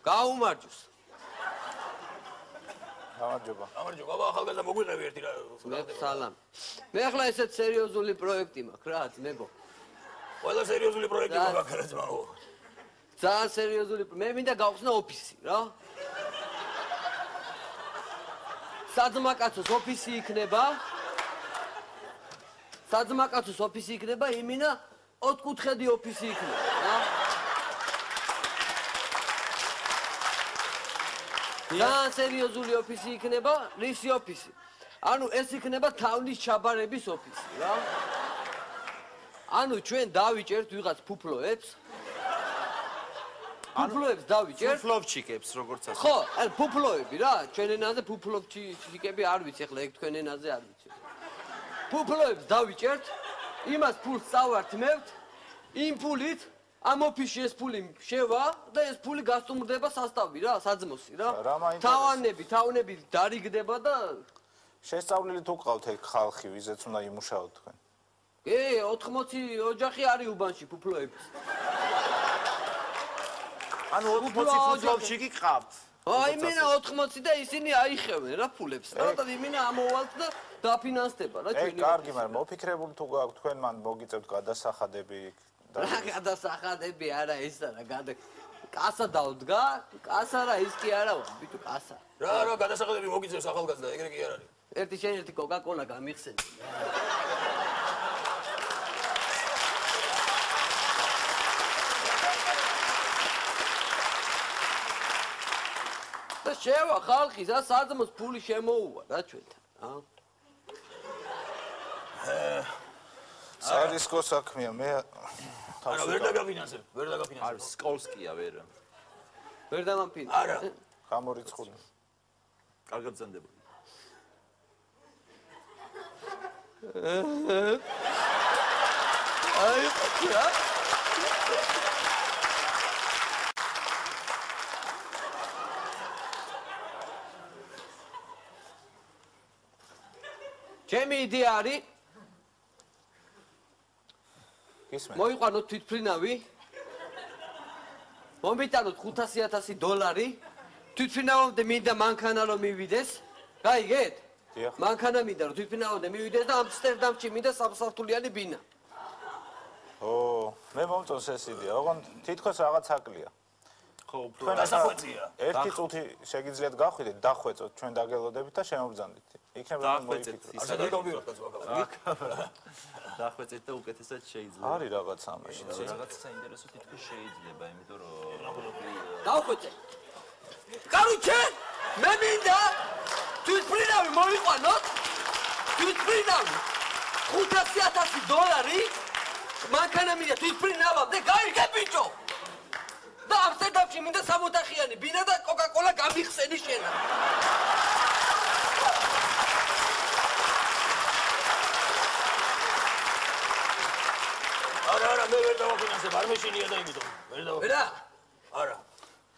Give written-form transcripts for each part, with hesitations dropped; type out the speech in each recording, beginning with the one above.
გაუმარჯოს. გამარჯობა. გამარჯობა, აბა ახალგაზრდა მოგვიყევი ერთი რა. სალამ. მე ახლა ესეთ სერიოზული პროექტი მაქვს რა, ძმებო. ყველა სერიოზული პროექტი მაქვს რა ძმაო. ძალიან სერიოზული, მე მინდა გავხსნა ოფისი რა. საძმაკაცოს ოფისი იქნება. საძმაკაცოს ოფისი იქნება, იმინა 4 კუთხედი ოფისი იქნება რა. ძალიან სერიოზული ოფისი იქნება, რისი ოფისი? ანუ ეს იქნება თავის ჩაბარების ოფისი რა. ანუ ჩვენ დავიჭერთ ვიღაც ფუფლოებს. ფუფლოებს დავიჭერთ. ფუფლოვჩიკებს როგორც ასე. ხო, ან ფუფლოები რა, ჩვენ ენაზე ფუფლოვჩიკები არ ვიცი, ახლა ეგ თქვენ ენაზე არ ვიცი. ფუფლოებს დავიჭერთ, იმას ფულს წავართმევთ, იმ ფულით ამ ოფისში ეს ფული შევა და ეს ფული გასტუმრდება სასტავი რა, საძმოსი რა. თავნები დარიგდება და შესწავლილი თუ ყავთ ეგ ხალხი, ვიზეც უნდა იმუშაოთ თქვენ. კი, 80 ოჯახი არის უბანში ფუფლოების. ანუ 80 ფუფლოვჩიკი ყავთ. აი მენა 80 და ისინი აიხევენ რა ფულებს. და იმინა ამოვალთ და დაფინანსდება რა ეგ ჩვენი. კარგი, მაგრამ მოფიქრებული თუ გაქვთ თქვენ მან მოგიწევთ გადასახადები რა გადასახადები არა ეს არა კასა დავდგა, კასა რა ის კი არა ვარ, ბიტუ კასა. რა გადასახადები მოგიწევს ახალგაზრდა, ეგრე კი არ არის. ერთი შენ ერთი კოკა-კოლა გამიხსენე. და შევა ხალხის რა საძმოს ფული შემოუვა რა ჩვენთან, რა. სარისკო საქმეა, მე არა, ვერ დაგაფინანსებ, ვერ დაგაფინანსებ. არის სკოლსკია ვერ. ვერ დამამფინანსებ. არა. გამორიცხული. კარგად ზანდებული. აი, რა? ჩემი იდეა არის მოიყვანოთ თვითმფრინავი, მომიტანოთ $500,000, თვითმფრინავამდე მინდა მანქანა რომ მივიდეს, გაიგეთ? მანქანა მინდა რომ თვითმფრინავამდე მივიდეს და ამსტერდამში მინდა სამსართულიანი ბინა. მე მომწონს ეს იდეა, ოღონდ თითქოს რაღაც აკლია. ხო, უფრო დასახვეწია. ერთი წუთი შეგიძლიათ გახვიდეთ, დახვეწოთ, ჩვენ დაგელოდებით და შემოგზავნით. იქნება მოიფიქროთ. ასე დავდობიოთ კაცო. დახვეწეთ და უკეთესად შეიძლება. არის რაღაც ამაში. რაღაც საინტერესო თითქოს შეიძლება, იმიტომ რომ დავხვეწე. კარუჩე, მე მინდა თვითმფრინავი მოიყვანოთ. თვითმფრინავი $500,000 მანქანა მინდა თვითმფრინავამდე გაიგე ბიჭო. და ამსტერდამში მინდა 3 ოთახიანი ბინა და კოკა-კოლა გამიხსენი შენა. არა, მე ვერ დავაფინანსებ, არ მეშინია და იმიტომ. ვერ დავაფინანსებ. არა.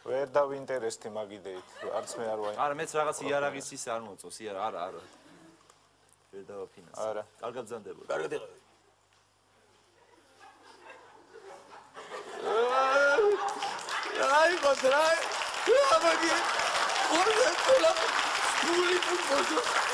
ვერ დავინტერესდი მაგ იდეით, არც მე არ ვაი. არა, მეც რაღაც იარაღის ის არ მოწოს, არა. ვერ დავაფინანსებ. არა. კარგად ზანდებული. კარგად იყავი. აი, ხოთრა. რა მაგი? ორ და სკოლა. სკული პუნკო.